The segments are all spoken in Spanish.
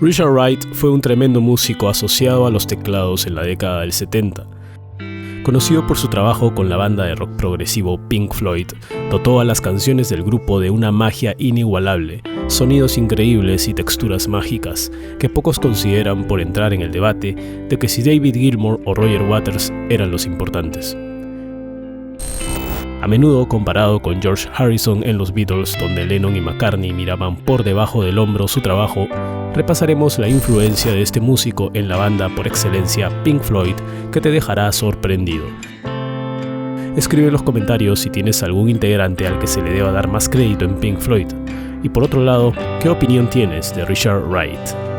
Richard Wright fue un tremendo músico asociado a los teclados en la década del 70. Conocido por su trabajo con la banda de rock progresivo Pink Floyd, dotó a las canciones del grupo de una magia inigualable, sonidos increíbles y texturas mágicas, que pocos consideran por entrar en el debate de que si David Gilmour o Roger Waters eran los importantes. A menudo comparado con George Harrison en los Beatles, donde Lennon y McCartney miraban por debajo del hombro su trabajo, repasaremos la influencia de este músico en la banda por excelencia Pink Floyd, que te dejará sorprendido. Escribe en los comentarios si tienes algún integrante al que se le deba dar más crédito en Pink Floyd. Y por otro lado, ¿qué opinión tienes de Richard Wright?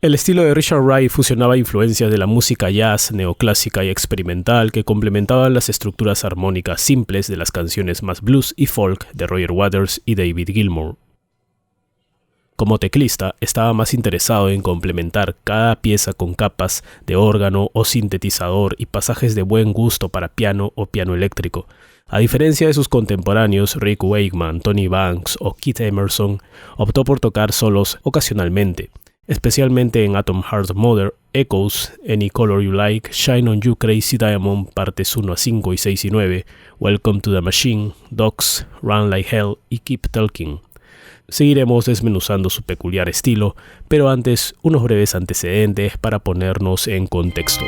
El estilo de Richard Wright fusionaba influencias de la música jazz, neoclásica y experimental que complementaban las estructuras armónicas simples de las canciones más blues y folk de Roger Waters y David Gilmour. Como teclista, estaba más interesado en complementar cada pieza con capas de órgano o sintetizador y pasajes de buen gusto para piano o piano eléctrico. A diferencia de sus contemporáneos Rick Wakeman, Tony Banks o Keith Emerson, optó por tocar solos ocasionalmente, especialmente en Atom Heart Mother, Echoes, Any Color You Like, Shine On You Crazy Diamond, partes 1 a 5 y 6 y 9, Welcome to the Machine, Dogs, Run Like Hell y Keep Talking. Seguiremos desmenuzando su peculiar estilo, pero antes unos breves antecedentes para ponernos en contexto.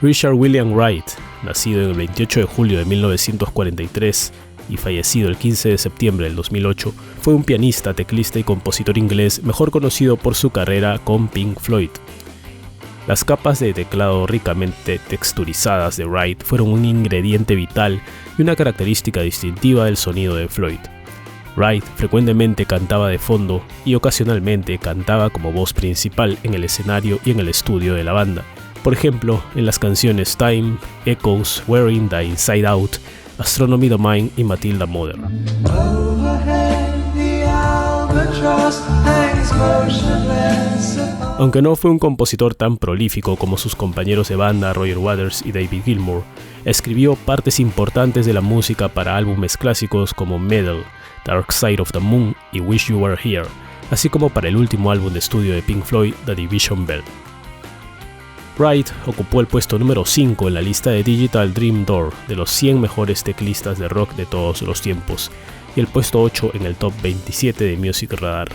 Richard William Wright, nacido el 28 de julio de 1943 y fallecido el 15 de septiembre del 2008, fue un pianista, teclista y compositor inglés mejor conocido por su carrera con Pink Floyd. Las capas de teclado ricamente texturizadas de Wright fueron un ingrediente vital y una característica distintiva del sonido de Floyd. Wright frecuentemente cantaba de fondo y ocasionalmente cantaba como voz principal en el escenario y en el estudio de la banda. Por ejemplo, en las canciones Time, Echoes, Wearing the Inside Out, Astronomy Domain y Matilda Mother. Aunque no fue un compositor tan prolífico como sus compañeros de banda Roger Waters y David Gilmour, escribió partes importantes de la música para álbumes clásicos como Meddle, Dark Side of the Moon y Wish You Were Here, así como para el último álbum de estudio de Pink Floyd, The Division Bell. Wright ocupó el puesto número 5 en la lista de Digital Dream Door de los 100 mejores teclistas de rock de todos los tiempos y el puesto 8 en el top 27 de Music Radar.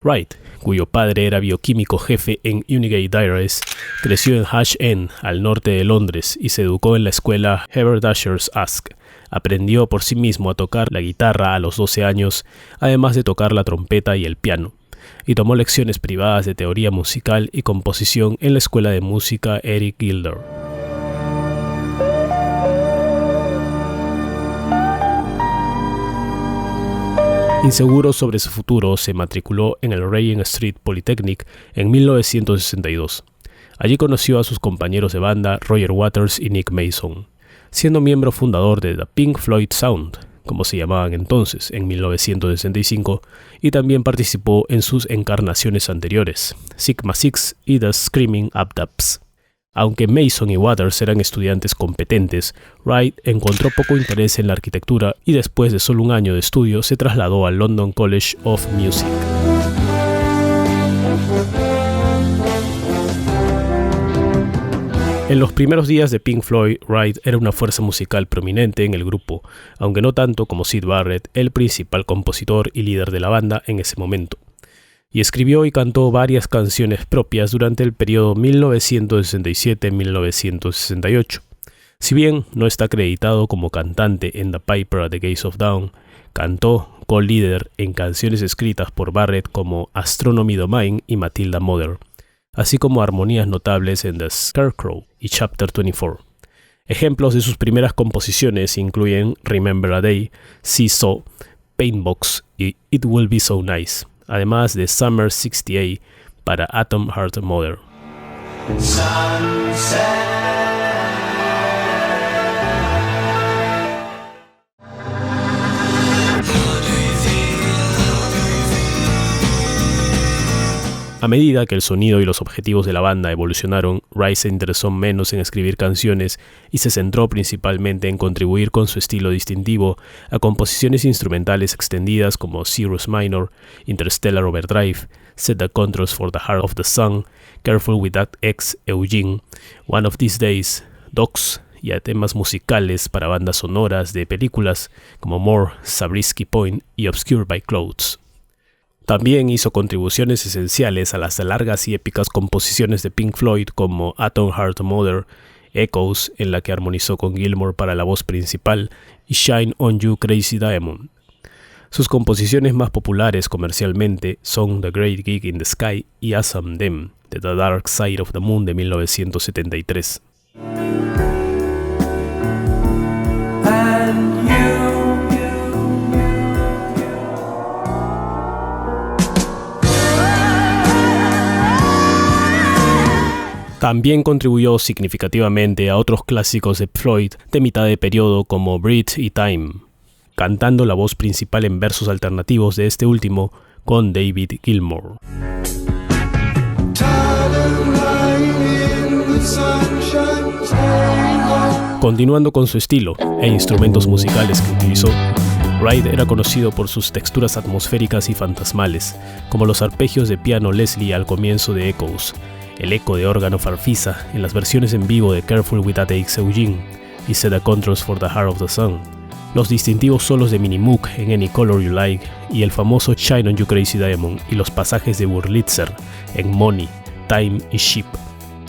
Wright, cuyo padre era bioquímico jefe en Unigate Diaries, creció en Hatch End, al norte de Londres, y se educó en la escuela Haberdashers' Aske's. Aprendió por sí mismo a tocar la guitarra a los 12 años, además de tocar la trompeta y el piano, y tomó lecciones privadas de teoría musical y composición en la escuela de música Eric Gilder. Inseguro sobre su futuro, se matriculó en el Regent Street Polytechnic en 1962. Allí conoció a sus compañeros de banda Roger Waters y Nick Mason, siendo miembro fundador de The Pink Floyd Sound, como se llamaban entonces, en 1965, y también participó en sus encarnaciones anteriores, Sigma Six y The Screaming Abdabs. Aunque Mason y Waters eran estudiantes competentes, Wright encontró poco interés en la arquitectura y después de solo un año de estudio se trasladó al London College of Music. En los primeros días de Pink Floyd, Wright era una fuerza musical prominente en el grupo, aunque no tanto como Syd Barrett, el principal compositor y líder de la banda en ese momento. Y escribió y cantó varias canciones propias durante el periodo 1967-1968. Si bien no está acreditado como cantante en The Piper at the Gates of Dawn, cantó co-líder en canciones escritas por Barrett como Astronomy Domain y Matilda Mother, así como armonías notables en The Scarecrow y Chapter 24. Ejemplos de sus primeras composiciones incluyen Remember a Day, Seesaw, Paintbox y It Will Be So Nice, además de Summer 68, para Atom Heart Mother. A medida que el sonido y los objetivos de la banda evolucionaron, Rai se interesó menos en escribir canciones y se centró principalmente en contribuir con su estilo distintivo a composiciones instrumentales extendidas como Cirrus Minor, Interstellar Overdrive, Set the Controls for the Heart of the Sun, Careful with That Ex Eugene, One of These Days, Dogs, y a temas musicales para bandas sonoras de películas como More, Zabriskie Point y Obscured by Clouds. También hizo contribuciones esenciales a las largas y épicas composiciones de Pink Floyd como Atom Heart Mother, Echoes, en la que armonizó con Gilmour para la voz principal, y Shine on You Crazy Diamond. Sus composiciones más populares comercialmente son The Great Gig in the Sky y Awesome Them, de The Dark Side of the Moon de 1973. También contribuyó significativamente a otros clásicos de Floyd de mitad de periodo como Breathe y Time, cantando la voz principal en versos alternativos de este último con David Gilmour. Continuando con su estilo e instrumentos musicales que utilizó, Rai era conocido por sus texturas atmosféricas y fantasmales, como los arpegios de piano Leslie al comienzo de Echoes, el eco de órgano Farfisa en las versiones en vivo de Careful with That Ex Eugene y Set the Controls for the Heart of the Sun, los distintivos solos de Minimoog en Any Color You Like y el famoso Shine on You Crazy Diamond y los pasajes de Wurlitzer en Money, Time y Sheep.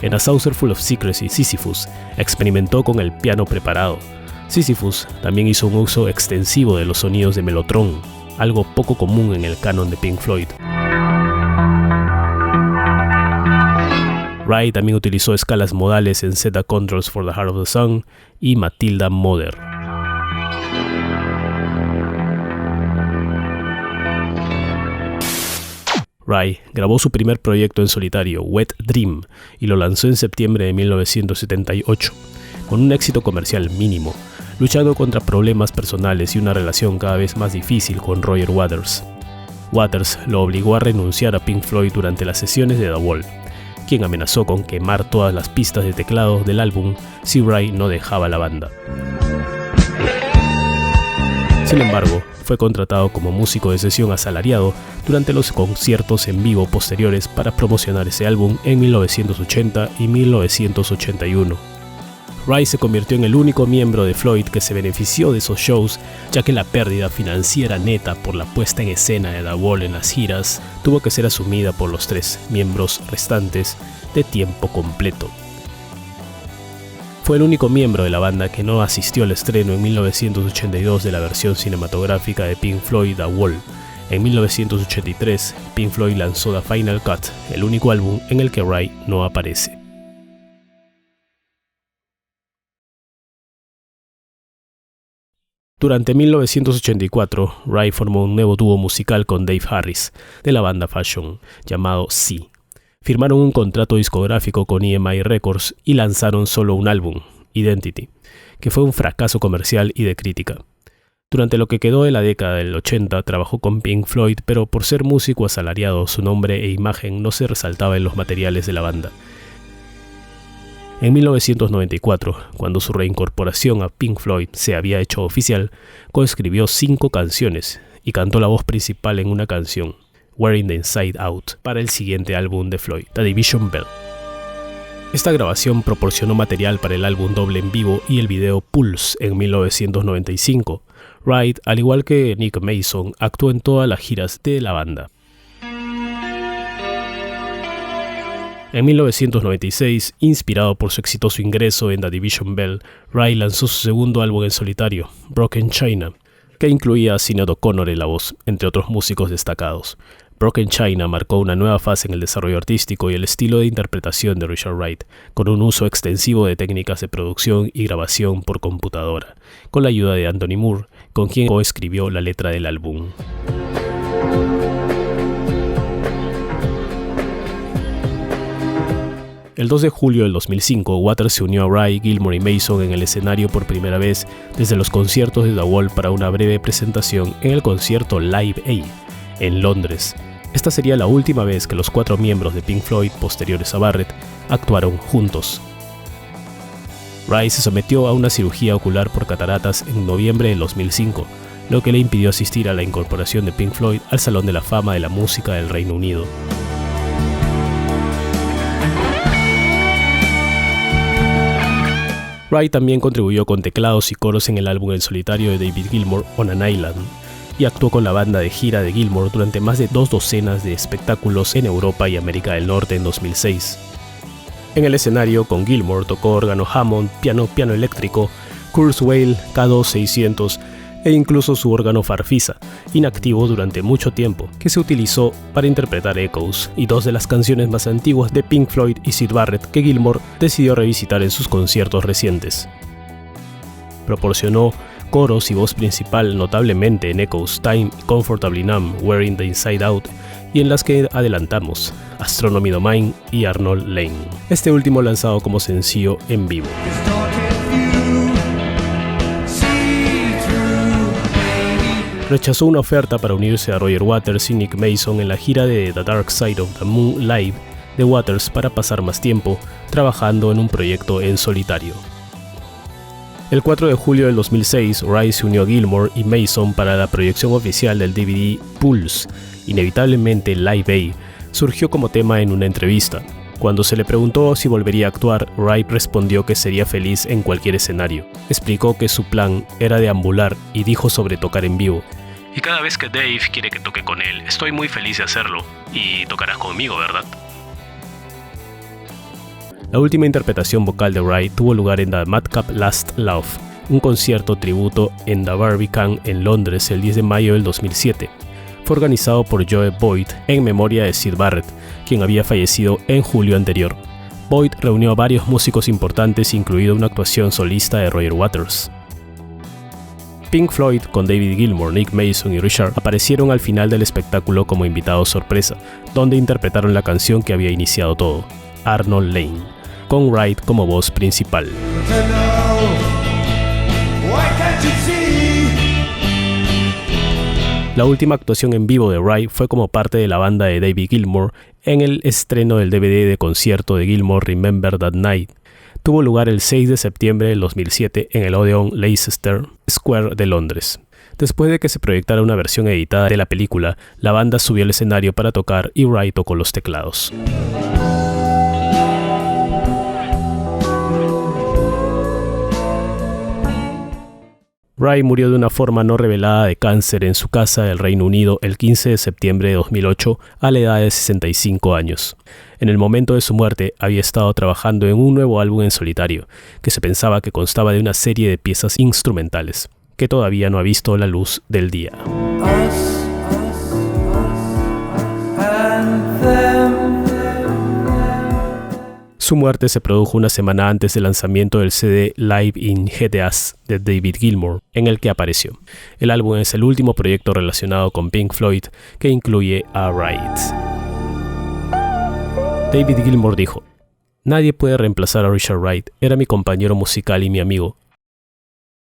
En A Saucer Full of Secrecy, Sisyphus experimentó con el piano preparado. Sisyphus también hizo un uso extensivo de los sonidos de Mellotron, algo poco común en el canon de Pink Floyd. Rai también utilizó escalas modales en Set the Controls for the Heart of the Sun y Matilda Mother. Rai grabó su primer proyecto en solitario, Wet Dream, y lo lanzó en septiembre de 1978, con un éxito comercial mínimo, luchando contra problemas personales y una relación cada vez más difícil con Roger Waters. Waters lo obligó a renunciar a Pink Floyd durante las sesiones de The Wall, quien amenazó con quemar todas las pistas de teclado del álbum si Rai no dejaba la banda. Sin embargo, fue contratado como músico de sesión asalariado durante los conciertos en vivo posteriores para promocionar ese álbum en 1980 y 1981. Rai se convirtió en el único miembro de Floyd que se benefició de esos shows, ya que la pérdida financiera neta por la puesta en escena de The Wall en las giras tuvo que ser asumida por los 3 miembros restantes de tiempo completo. Fue el único miembro de la banda que no asistió al estreno en 1982 de la versión cinematográfica de Pink Floyd, The Wall. En 1983, Pink Floyd lanzó The Final Cut, el único álbum en el que Rai no aparece. Durante 1984, Rai formó un nuevo dúo musical con Dave Harris, de la banda Fashion, llamado Sea. Firmaron un contrato discográfico con EMI Records y lanzaron solo un álbum, Identity, que fue un fracaso comercial y de crítica. Durante lo que quedó de la década del 80 trabajó con Pink Floyd, pero por ser músico asalariado su nombre e imagen no se resaltaba en los materiales de la banda. En 1994, cuando su reincorporación a Pink Floyd se había hecho oficial, coescribió 5 canciones y cantó la voz principal en una canción, Wearing the Inside Out, para el siguiente álbum de Floyd, The Division Bell. Esta grabación proporcionó material para el álbum doble en vivo y el video Pulse en 1995. Rai, al igual que Nick Mason, actuó en todas las giras de la banda. En 1996, inspirado por su exitoso ingreso en The Division Bell, Rai lanzó su segundo álbum en solitario, Broken China, que incluía a Sinéad O'Connor en la voz, entre otros músicos destacados. Broken China marcó una nueva fase en el desarrollo artístico y el estilo de interpretación de Richard Wright, con un uso extensivo de técnicas de producción y grabación por computadora, con la ayuda de Anthony Moore, con quien coescribió la letra del álbum. El 2 de julio del 2005, Waters se unió a Ray, Gilmour y Mason en el escenario por primera vez desde los conciertos de The Wall para una breve presentación en el concierto Live Aid en Londres. Esta sería la última vez que los 4 miembros de Pink Floyd posteriores a Barrett actuaron juntos. Ray se sometió a una cirugía ocular por cataratas en noviembre del 2005, lo que le impidió asistir a la incorporación de Pink Floyd al Salón de la Fama de la Música del Reino Unido. Ray también contribuyó con teclados y coros en el álbum en solitario de David Gilmour, On an Island, y actuó con la banda de gira de Gilmour durante más de 2 docenas de espectáculos en Europa y América del Norte en 2006. En el escenario, con Gilmour tocó órgano Hammond, piano eléctrico, Kurzweil K2-600 e incluso su órgano Farfisa, inactivo durante mucho tiempo, que se utilizó para interpretar Echoes y 2 de las canciones más antiguas de Pink Floyd y Syd Barrett que Gilmour decidió revisitar en sus conciertos recientes. Proporcionó coros y voz principal notablemente en Echoes, Time, Comfortably Numb, Wearing the Inside Out, y en las que adelantamos, Astronomy Domain y Arnold Lane, este último lanzado como sencillo en vivo. Rechazó una oferta para unirse a Roger Waters y Nick Mason en la gira de The Dark Side of the Moon Live de Waters para pasar más tiempo trabajando en un proyecto en solitario. El 4 de julio del 2006, Ray se unió a Gilmour y Mason para la proyección oficial del DVD Pulse. Inevitablemente, Live Aid surgió como tema en una entrevista. Cuando se le preguntó si volvería a actuar, Ray respondió que sería feliz en cualquier escenario. Explicó que su plan era deambular y dijo sobre tocar en vivo: "Y cada vez que Dave quiere que toque con él, estoy muy feliz de hacerlo. Y tocarás conmigo, ¿verdad?". La última interpretación vocal de Ray tuvo lugar en The Madcap Last Laugh, un concierto tributo en The Barbican en Londres el 10 de mayo del 2007. Fue organizado por Joe Boyd en memoria de Syd Barrett, quien había fallecido en julio anterior. Boyd reunió a varios músicos importantes, incluida una actuación solista de Roger Waters. Pink Floyd, con David Gilmour, Nick Mason y Richard, aparecieron al final del espectáculo como invitados sorpresa, donde interpretaron la canción que había iniciado todo, Arnold Lane, con Wright como voz principal. La última actuación en vivo de Ray fue como parte de la banda de David Gilmour en el estreno del DVD de concierto de Gilmour Remember That Night. Tuvo lugar el 6 de septiembre del 2007 en el Odeon Leicester Square de Londres. Después de que se proyectara una versión editada de la película, la banda subió al escenario para tocar y Ray tocó los teclados. Ray murió de una forma no revelada de cáncer en su casa del Reino Unido el 15 de septiembre de 2008 a la edad de 65 años. En el momento de su muerte había estado trabajando en un nuevo álbum en solitario, que se pensaba que constaba de una serie de piezas instrumentales, que todavía no ha visto la luz del día. Su muerte se produjo una semana antes del lanzamiento del CD Live in Headless de David Gilmour, en el que apareció. El álbum es el último proyecto relacionado con Pink Floyd que incluye a Wright. David Gilmour dijo: "Nadie puede reemplazar a Richard Wright, era mi compañero musical y mi amigo.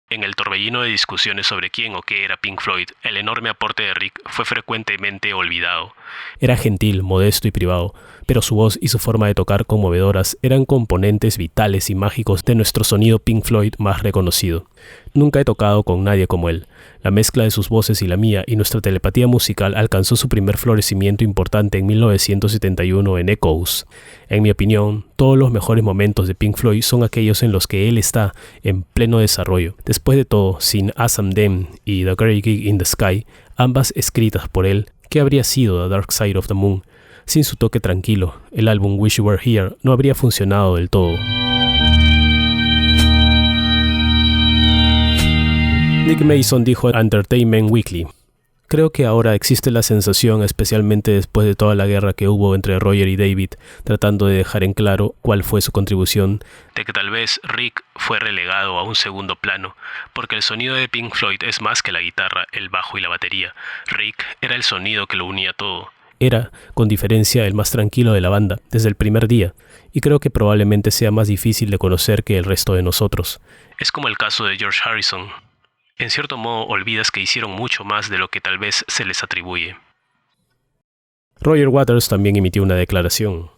En el torbellino de discusiones sobre quién o qué era Pink Floyd, el enorme aporte de Rick fue frecuentemente olvidado. Era gentil, modesto y privado, pero su voz y su forma de tocar conmovedoras eran componentes vitales y mágicos de nuestro sonido Pink Floyd más reconocido. Nunca he tocado con nadie como él. La mezcla de sus voces y la mía y nuestra telepatía musical alcanzó su primer florecimiento importante en 1971 en Echoes. En mi opinión, todos los mejores momentos de Pink Floyd son aquellos en los que él está en pleno desarrollo. Después de todo, sin As I'm Them y The Great Gig in the Sky, ambas escritas por él, ¿qué habría sido The Dark Side of the Moon? Sin su toque tranquilo, el álbum Wish You Were Here no habría funcionado del todo". Nick Mason dijo a Entertainment Weekly: "Creo que ahora existe la sensación, especialmente después de toda la guerra que hubo entre Roger y David, tratando de dejar en claro cuál fue su contribución, de que tal vez Rick fue relegado a un segundo plano, porque el sonido de Pink Floyd es más que la guitarra, el bajo y la batería. Rick era el sonido que lo unía todo. era, con diferencia, el más tranquilo de la banda, desde el primer día, y creo que probablemente sea más difícil de conocer que el resto de nosotros. Es como el caso de George Harrison. En cierto modo, olvidas que hicieron mucho más de lo que tal vez se les atribuye. Roger Waters también emitió una declaración.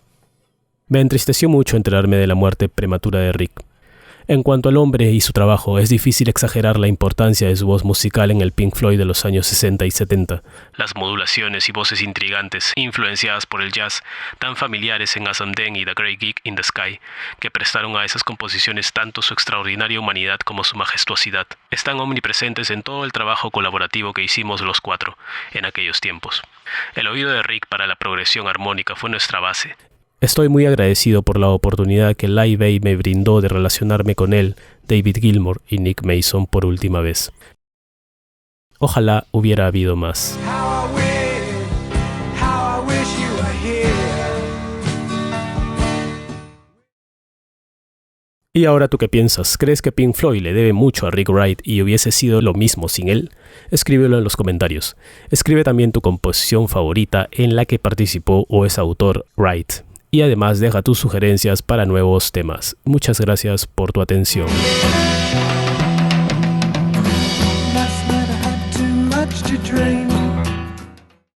Me entristeció mucho enterarme de la muerte prematura de Rick. En cuanto al hombre y su trabajo, es difícil exagerar la importancia de su voz musical en el Pink Floyd de los años 60 y 70. Las modulaciones y voces intrigantes, influenciadas por el jazz, tan familiares en As I'm Dead y The Great Gig in the Sky, que prestaron a esas composiciones tanto su extraordinaria humanidad como su majestuosidad, están omnipresentes en todo el trabajo colaborativo que hicimos los cuatro en aquellos tiempos. El oído de Rick para la progresión armónica fue nuestra base. Estoy muy agradecido por la oportunidad que Live Aid me brindó de relacionarme con él, David Gilmour y Nick Mason por última vez. Ojalá hubiera habido más. ¿Y ahora tú qué piensas? ¿Crees que Pink Floyd le debe mucho a Rick Wright y hubiese sido lo mismo sin él? Escríbelo en los comentarios. Escribe también tu composición favorita en la que participó o es autor Wright. Y además deja tus sugerencias para nuevos temas. Muchas gracias por tu atención. Must never have too much to drink.